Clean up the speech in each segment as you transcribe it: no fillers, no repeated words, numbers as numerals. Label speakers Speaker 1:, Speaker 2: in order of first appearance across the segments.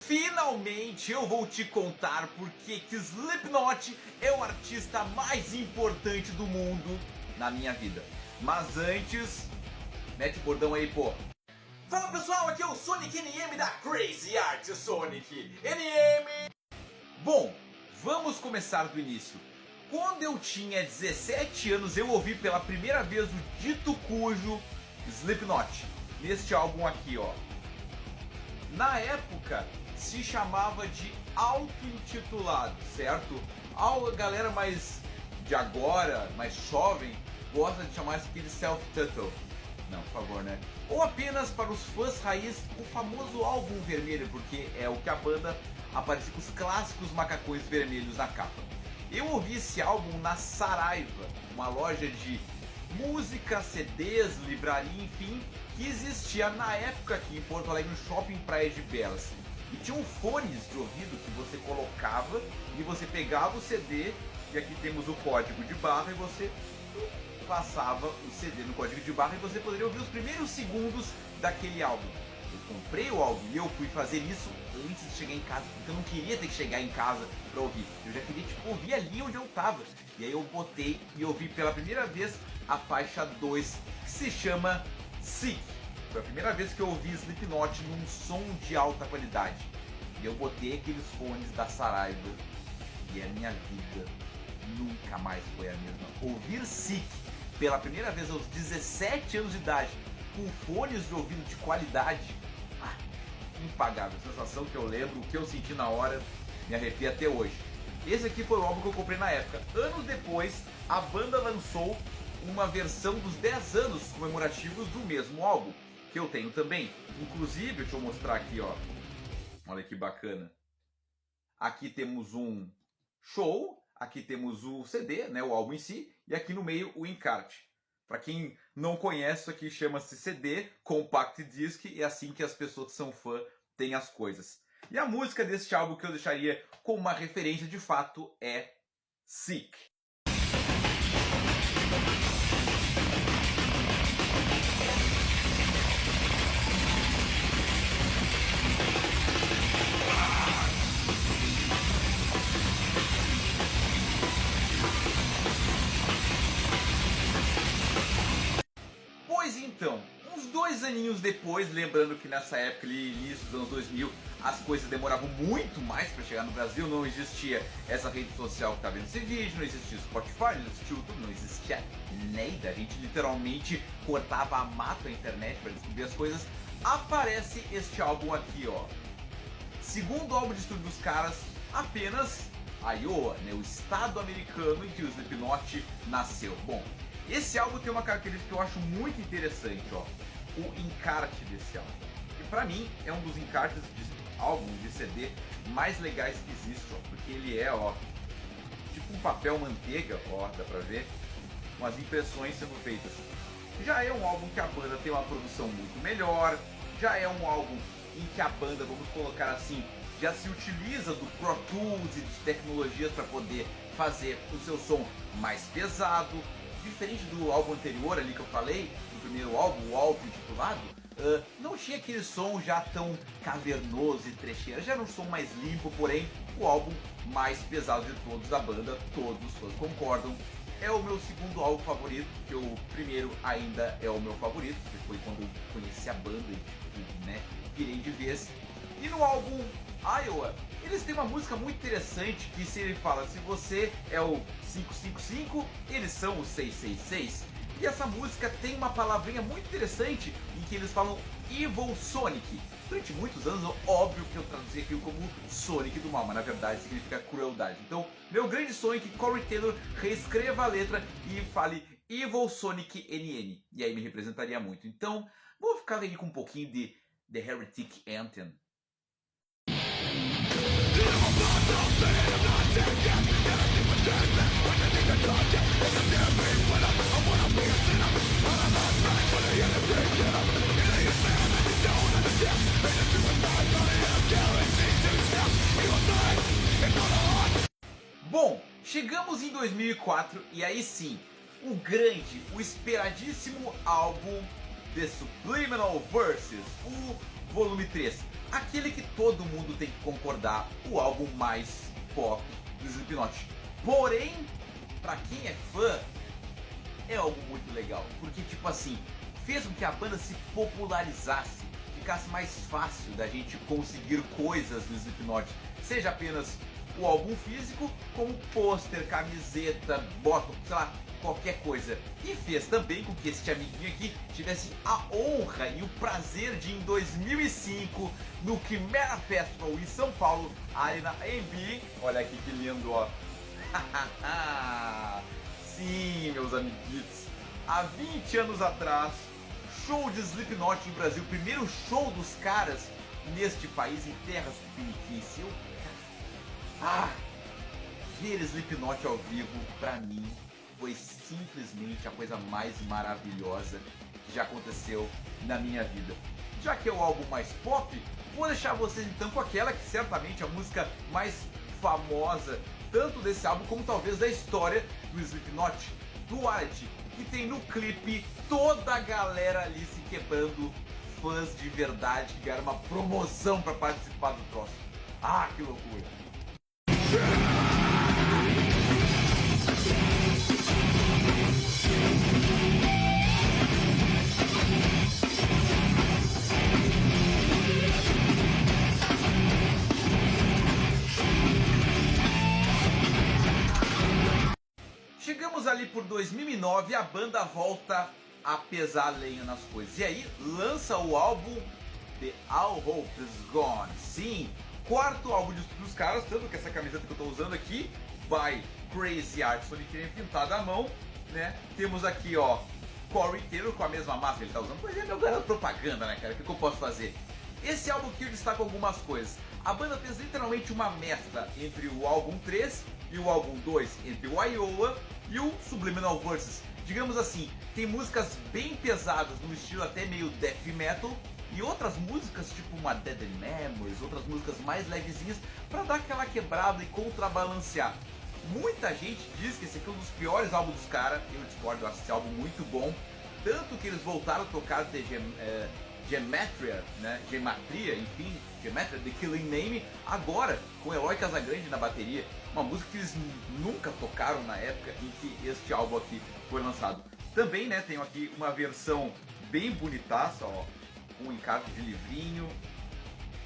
Speaker 1: Finalmente eu vou te contar porque que Slipknot é o artista mais importante do mundo na minha vida. Mas antes, mete o bordão aí, pô. Fala pessoal, aqui é o Sonic NM da Crazy Art Sonic NM. Bom, vamos começar do início. Quando eu tinha 17 anos eu ouvi pela primeira vez o dito cujo Slipknot, neste álbum aqui, ó. Na época se chamava de auto-intitulado, certo? A galera mais de agora, mais jovem, gosta de chamar isso aqui de self-titled. Não, por favor, né? Ou apenas para os fãs raiz, o famoso álbum vermelho, porque é o que a banda aparece com os clássicos macacões vermelhos na capa. Eu ouvi esse álbum na Saraiva, uma loja de música, CDs, livraria, enfim, que existia na época aqui em Porto Alegre, no Shopping Praia de Belas. E tinham fones de ouvido que você colocava e você pegava o CD, e aqui temos o código de barra, e você passava o CD no código de barra e você poderia ouvir os primeiros segundos daquele álbum. Eu comprei o álbum e eu fui fazer isso antes de chegar em casa, porque eu não queria ter que chegar em casa para ouvir. Eu já queria ouvir ali onde eu tava. E aí eu botei e ouvi pela primeira vez a faixa 2, que se chama Sick. Foi a primeira vez que eu ouvi Slipknot num som de alta qualidade. E eu botei aqueles fones da Saraiva e a minha vida nunca mais foi a mesma. Ouvir Sick pela primeira vez aos 17 anos de idade, com fones de ouvido de qualidade, impagável. A sensação que eu lembro, o que eu senti na hora, me arrepia até hoje. Esse aqui foi o álbum que eu comprei na época. Anos depois, a banda lançou uma versão dos 10 anos comemorativos do mesmo álbum, que eu tenho também. Inclusive, deixa eu mostrar aqui, ó. Olha que bacana. Aqui temos um show, aqui temos o CD, né, o álbum em si, e aqui no meio o encarte. Para quem não conhece, isso aqui chama-se CD, Compact Disc, e é assim que as pessoas que são fã têm as coisas. E a música deste álbum que eu deixaria como uma referência de fato é Sick. Pois então, uns 2 aninhos depois, lembrando que nessa época, início dos anos 2000, as coisas demoravam muito mais para chegar no Brasil, não existia essa rede social que está vendo esse vídeo, não existia Spotify, não existia YouTube, não existia nada, a gente literalmente cortava a mato a internet para descobrir as coisas. Aparece este álbum aqui, ó. Segundo álbum de estúdio dos caras, apenas Iowa, né, o estado americano em que o Slipknot nasceu. Bom, esse álbum tem uma característica que eu acho muito interessante, ó, o encarte desse álbum. E pra mim é um dos encartes de álbum, de CD, mais legais que existe, ó, porque ele é, ó, tipo um papel manteiga, ó, dá pra ver, com as impressões sendo feitas. Já é um álbum que a banda tem uma produção muito melhor, já é um álbum em que a banda, vamos colocar assim, já se utiliza do Pro Tools e de tecnologias para poder fazer o seu som mais pesado. Diferente do álbum anterior ali que eu falei, do primeiro álbum, o auto-intitulado, não tinha aquele som já tão cavernoso e trecheiro, já era um som mais limpo, porém o álbum mais pesado de todos da banda, todos os fãs concordam. É o meu segundo álbum favorito, que o primeiro ainda é o meu favorito, que foi quando eu conheci a banda e né, pirei de vez. E no álbum Iowa, eles têm uma música muito interessante que se ele fala, se você é o 555, eles são o 666. E essa música tem uma palavrinha muito interessante em que eles falam Evil Sonic. Durante muitos anos, óbvio que eu traduzi aquilo como Sonic do mal, mas na verdade significa crueldade. Então, meu grande sonho é que Corey Taylor reescreva a letra e fale Evil Sonic NN. E aí me representaria muito. Então, vou ficar aí com um pouquinho de The Heretic Anthem. Bom, chegamos em 2004 e aí sim, o grande, o esperadíssimo álbum The Subliminal Verses, o volume 3. aquele que todo mundo tem que concordar, o álbum mais pop do Slipknot. Porém, pra quem é fã, é algo muito legal, porque tipo assim, fez com que a banda se popularizasse, ficasse mais fácil da gente conseguir coisas do Slipknot, seja apenas o álbum físico, como pôster, camiseta, bottom, sei lá, qualquer coisa. E fez também com que este amiguinho aqui tivesse a honra e o prazer de, em 2005, no Chimera Festival em São Paulo, Arena AMB, olha aqui que lindo, ó. Sim, meus amiguitos, há 20 anos atrás, show de Slipknot no Brasil, primeiro show dos caras neste país, em terras tupiniquins. Ver Slipknot ao vivo, pra mim, foi simplesmente a coisa mais maravilhosa que já aconteceu na minha vida. Já que é o álbum mais pop, vou deixar vocês então com aquela que certamente é a música mais famosa, tanto desse álbum como talvez da história do Slipknot, Duality, que tem no clipe toda a galera ali se quebrando, fãs de verdade que ganharam uma promoção para participar do troço. Que loucura! Chegamos ali por 2009 e a banda volta a pesar lenha nas coisas. E aí lança o álbum The All Hope Is Gone. Sim, quarto álbum de estudo dos caras, tanto que essa camiseta que eu estou usando aqui, by Crazy Artson, que tem pintado à mão, né? Temos aqui, ó, Corey Taylor com a mesma máscara que ele está usando. Pois é, meu garoto propaganda, né, cara? O que eu posso fazer? Esse álbum aqui eu destaco algumas coisas. A banda fez literalmente uma mescla entre o álbum 3 e o álbum 2, entre o Iowa e o Subliminal Verses. Digamos assim, tem músicas bem pesadas, no estilo até meio death metal, e outras músicas tipo uma Dead Memories, outras músicas mais levezinhas, para dar aquela quebrada e contrabalancear. Muita gente diz que esse aqui é um dos piores álbuns dos caras, eu discordo, eu acho esse álbum muito bom, tanto que eles voltaram a tocar The Gematria, né? Gematria, enfim, Gematria, The Killing Name, agora com Eloy Casagrande na bateria, uma música que eles nunca tocaram na época em que este álbum aqui foi lançado. Também, né, tenho aqui uma versão bem bonitaça, ó, com encarte de livrinho,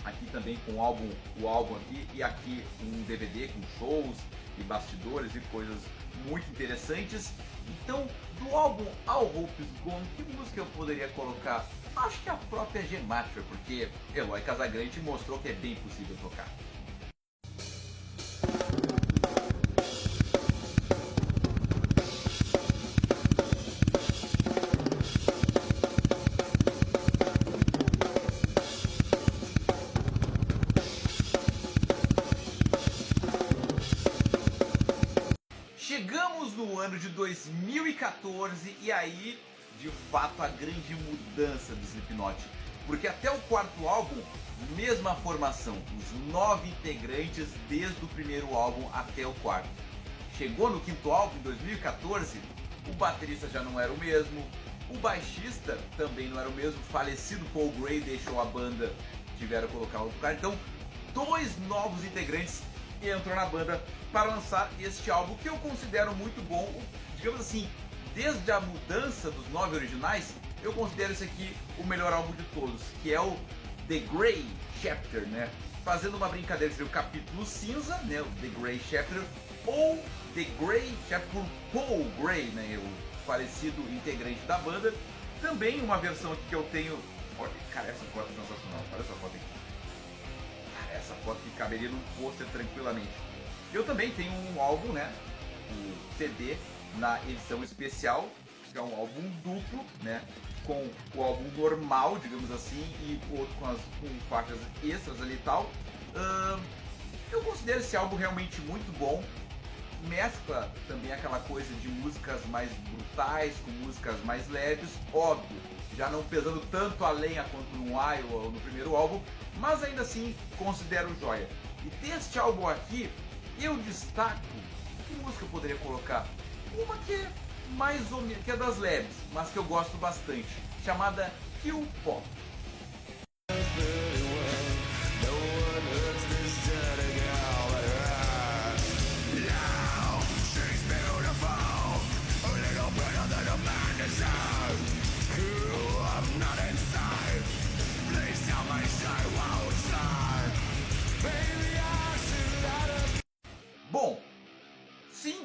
Speaker 1: aqui também com o álbum aqui, e aqui um DVD com shows e bastidores e coisas muito interessantes. Então, do álbum All Hope Is Gone, que música eu poderia colocar? Acho que a própria Gematria, porque Eloy Casagrande mostrou que é bem possível tocar. Chegamos no ano de 2014 e aí, de fato, a grande mudança do Slipknot. Porque até o quarto álbum, mesma formação, os 9 integrantes desde o primeiro álbum até o quarto. Chegou no quinto álbum, em 2014, o baterista já não era o mesmo, o baixista também não era o mesmo, falecido Paul Gray deixou a banda, tiveram que colocar outro cara. Então, 2 novos integrantes entram na banda para lançar este álbum que eu considero muito bom, digamos assim, desde a mudança dos 9 originais, eu considero esse aqui o melhor álbum de todos, que é o The Grey Chapter, né? Fazendo uma brincadeira entre o capítulo cinza, né, o The Grey Chapter, ou The Grey Chapter por Paul Gray, né, o falecido integrante da banda. Também uma versão aqui que eu tenho, olha, cara, essa foto é sensacional, olha essa foto aqui. Essa foto que caberia num pôster tranquilamente. Eu também tenho um álbum, né, o CD na edição especial, que é um álbum duplo, né, com o álbum normal, digamos assim, e outro com faixas extras ali e tal. Eu considero esse álbum realmente muito bom. Mescla também aquela coisa de músicas mais brutais com músicas mais leves, óbvio, já não pesando tanto a lenha quanto no Iowa ou no primeiro álbum, mas ainda assim considero joia. E deste álbum aqui, eu destaco, que música eu poderia colocar? Uma que é mais ou menos, que é das leves, mas que eu gosto bastante, chamada Kill Pop.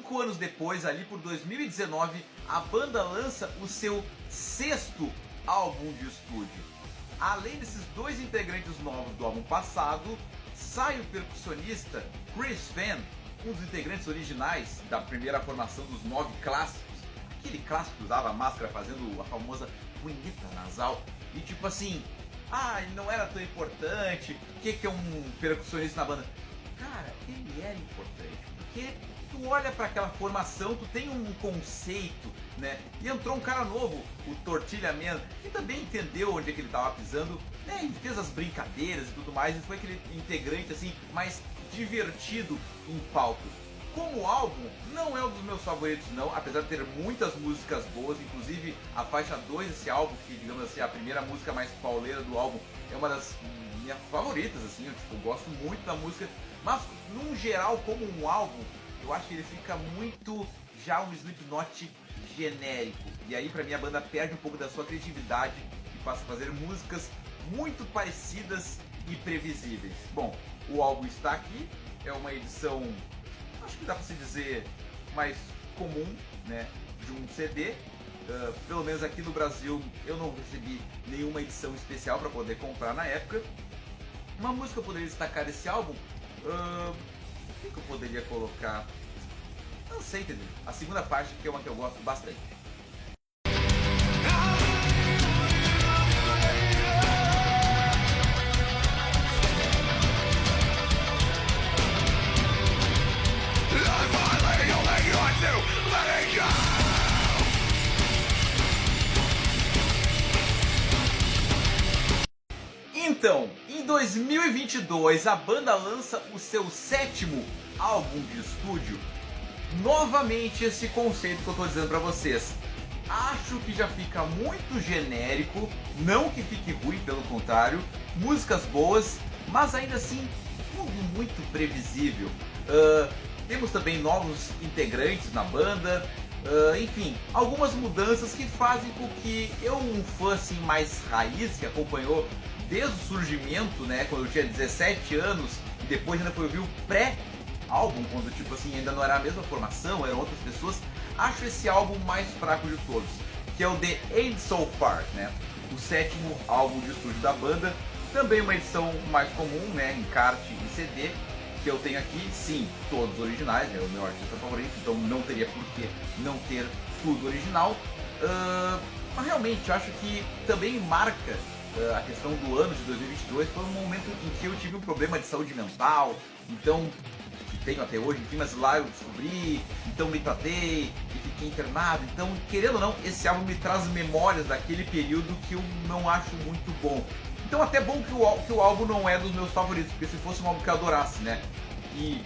Speaker 1: 5 anos depois, ali por 2019, a banda lança o seu 6º álbum de estúdio. Além desses 2 integrantes novos do álbum passado, sai o percussionista Chris Van, um dos integrantes originais da primeira formação dos 9 clássicos, aquele clássico que usava máscara fazendo a famosa punheta nasal, e tipo assim, ele não era tão importante, o que é um percussionista na banda? Cara, ele era importante, porque tu olha para aquela formação, tu tem um conceito, né? E entrou um cara novo, o Tortilha Man, que também entendeu onde é que ele tava pisando, né? E fez as brincadeiras e tudo mais, e foi aquele integrante assim, mais divertido em palco. Como álbum, não é um dos meus favoritos não, apesar de ter muitas músicas boas, inclusive a faixa 2 desse álbum, que digamos assim, a primeira música mais pauleira do álbum, é uma das minhas favoritas, assim, eu gosto muito da música, mas num geral, como um álbum, eu acho que ele fica muito já um Slipknot genérico, e aí pra mim a banda perde um pouco da sua criatividade e passa a fazer músicas muito parecidas e previsíveis. Bom, o álbum está aqui, é uma edição, acho que dá pra se dizer, mais comum, né, de um CD. Pelo menos aqui no Brasil eu não recebi nenhuma edição especial para poder comprar na época. Uma música que eu poderia destacar desse álbum, o que eu poderia colocar? Não sei, entendeu? A segunda parte, que é uma que eu gosto bastante. Então, em 2022, a banda lança o seu 7º álbum de estúdio. Novamente esse conceito que eu estou dizendo para vocês. Acho que já fica muito genérico, não que fique ruim, pelo contrário. Músicas boas, mas ainda assim tudo muito previsível. Temos também novos integrantes na banda. Enfim, algumas mudanças que fazem com que eu, um fã assim, mais raiz, que acompanhou desde o surgimento, né, quando eu tinha 17 anos, e depois ainda foi ouvir o pré-álbum, quando tipo assim, ainda não era a mesma formação, eram outras pessoas, acho esse álbum mais fraco de todos, que é o The End So Far, né, o 7º álbum de estúdio da banda, também uma edição mais comum, né, encarte e CD, que eu tenho aqui, sim, todos originais, é o meu artista favorito, então não teria por que não ter tudo original, mas realmente acho que também marca a questão do ano de 2022, foi um momento em que eu tive um problema de saúde mental, então, que tenho até hoje, enfim, mas lá eu descobri, então me tratei e fiquei internado, então, querendo ou não, esse álbum me traz memórias daquele período que eu não acho muito bom. Então até bom que o álbum não é dos meus favoritos, porque se fosse um álbum que eu adorasse, né, e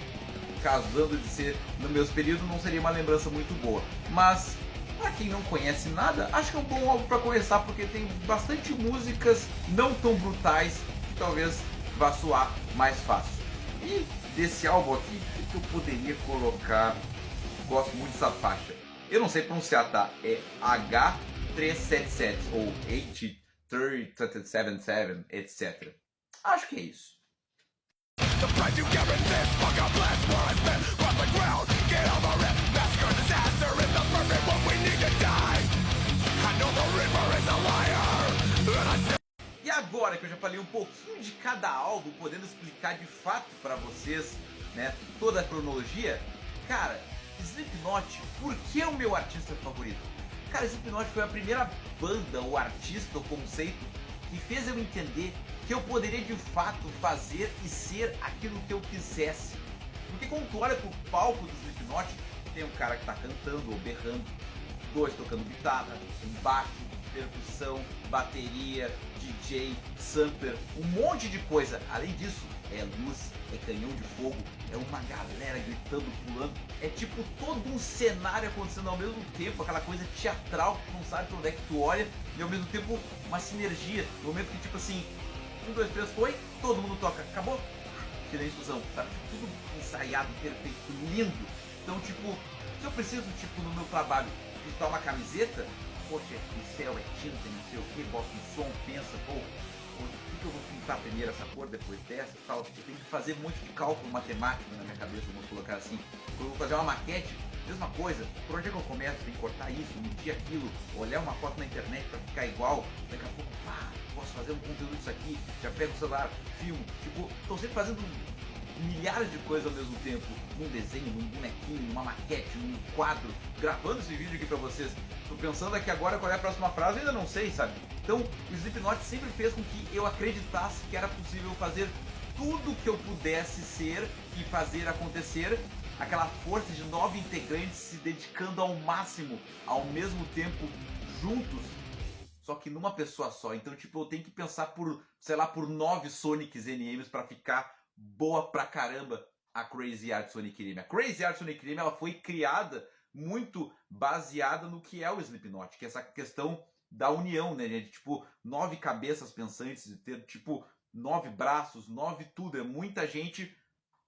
Speaker 1: casando de ser no meus períodos, não seria uma lembrança muito boa, mas pra quem não conhece nada, acho que é um bom álbum pra começar, porque tem bastante músicas não tão brutais, que talvez vá soar mais fácil. E desse álbum aqui, o que eu poderia colocar? Gosto muito dessa faixa. Eu não sei pronunciar, tá? É H377 ou H377, etc. Acho que é isso. E agora que eu já falei um pouquinho de cada álbum, podendo explicar de fato pra vocês, né, toda a cronologia, cara, Slipknot, por que é o meu artista favorito? Cara, Slipknot foi a primeira banda, ou artista, ou conceito, que fez eu entender que eu poderia de fato fazer e ser aquilo que eu quisesse. Porque quando tu olha pro palco do Slipknot, tem um cara que tá cantando ou berrando, 2 tocando guitarra, um baixo, percussão, bateria, DJ, sampler, um monte de coisa. Além disso, é luz, é canhão de fogo, é uma galera gritando, pulando. É tipo todo um cenário acontecendo ao mesmo tempo, aquela coisa teatral que tu não sabe pra onde é que tu olha, e ao mesmo tempo uma sinergia. No momento que tipo assim, 1, 2, 3 foi, todo mundo toca, acabou, silêncio, explosão, sabe? Tudo ensaiado, perfeito, lindo. Então tipo, se eu preciso tipo no meu trabalho pintar uma camiseta, poxa, é pincel, é tinta, não sei o que, bota um som, pensa, pô, que eu vou pintar primeiro, essa cor, depois dessa e tal. Eu tenho que fazer muito de cálculo matemático na minha cabeça, vamos colocar assim. Quando eu vou fazer uma maquete, mesma coisa, por onde é que eu começo? Tem que cortar isso, medir aquilo, olhar uma foto na internet pra ficar igual, daqui a pouco, pá, posso fazer um conteúdo disso aqui, já pego o celular, filmo, tipo, tô sempre fazendo milhares de coisas ao mesmo tempo, num desenho, num bonequinho, numa maquete, num quadro, gravando esse vídeo aqui pra vocês. Tô pensando aqui agora qual é a próxima frase, ainda não sei, sabe? Então, o Slipknot sempre fez com que eu acreditasse que era possível fazer tudo que eu pudesse ser e fazer acontecer. Aquela força de 9 integrantes se dedicando ao máximo, ao mesmo tempo, juntos, só que numa pessoa só. Então, tipo, eu tenho que pensar por, sei lá, por 9 Sonics NMs pra ficar boa pra caramba a Crazy Art Sonic NM. A Crazy Art Sonic NM, ela foi criada muito baseada no que é o Slipknot, que é essa questão da união, né, de tipo 9 cabeças pensantes, de ter tipo 9 braços, 9 tudo, é muita gente,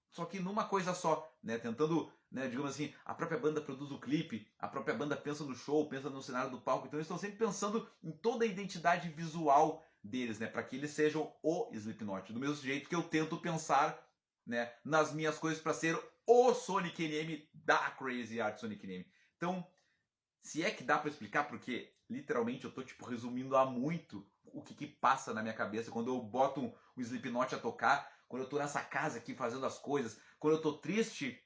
Speaker 1: só que numa coisa só, né, tentando, né, digamos assim, a própria banda produz o clipe, a própria banda pensa no show, pensa no cenário do palco, então eles estão sempre pensando em toda a identidade visual deles, né, para que eles sejam o Slipknot, do mesmo jeito que eu tento pensar, né, nas minhas coisas para ser o Sonic NM da Crazy Art Sonic NM. Então, se é que dá para explicar, porque literalmente eu tô tipo resumindo há muito o que passa na minha cabeça quando eu boto um Slipknot a tocar, quando eu tô nessa casa aqui fazendo as coisas, quando eu tô triste,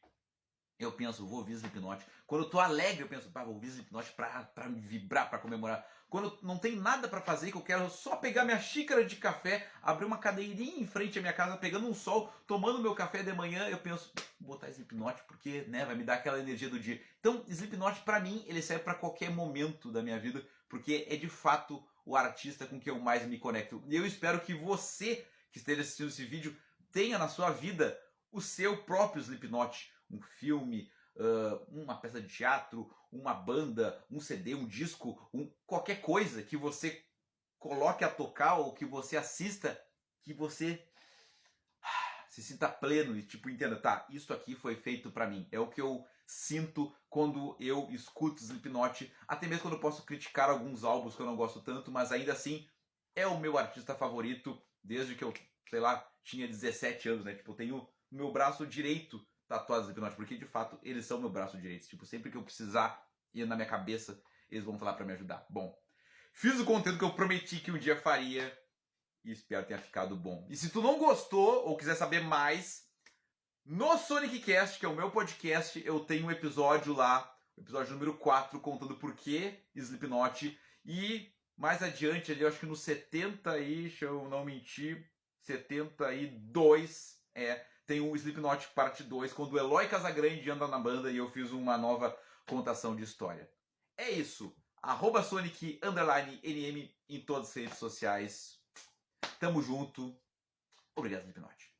Speaker 1: eu penso, vou ouvir Slipknot. Quando eu tô alegre, eu penso, vou ouvir Slipknot pra me vibrar, pra comemorar. Quando não tem nada pra fazer, que eu quero só pegar minha xícara de café, abrir uma cadeirinha em frente à minha casa, pegando um sol, tomando meu café de manhã, eu penso, vou botar Slipknot porque, né, vai me dar aquela energia do dia. Então, Slipknot pra mim, ele serve pra qualquer momento da minha vida, porque é de fato o artista com quem eu mais me conecto. E eu espero que você que esteja assistindo esse vídeo tenha na sua vida o seu próprio Slipknot, um filme, uma peça de teatro, uma banda, um CD, um disco, qualquer coisa que você coloque a tocar ou que você assista, que você se sinta pleno e tipo entenda, tá, isso aqui foi feito pra mim. É o que eu sinto quando eu escuto Slipknot, até mesmo quando eu posso criticar alguns álbuns que eu não gosto tanto, mas ainda assim é o meu artista favorito desde que eu, sei lá, tinha 17 anos, né? Tipo, eu tenho meu braço direito tatuado Slipknot, porque de fato eles são meu braço direito. Tipo, sempre que eu precisar ir na minha cabeça, eles vão falar pra me ajudar. Bom, fiz o conteúdo que eu prometi que um dia faria e espero que tenha ficado bom. E se tu não gostou ou quiser saber mais, no Sonic Cast, que é o meu podcast, eu tenho um episódio lá, o episódio número 4, contando por que Slipknot. E mais adiante, ali, eu acho que no 70 aí, deixa eu não mentir, 72, tem o Slipknot parte 2, quando o Eloy Casagrande anda na banda e eu fiz uma nova contação de história. É isso. @Sonic_NM em todas as redes sociais. Tamo junto. Obrigado, Slipknot.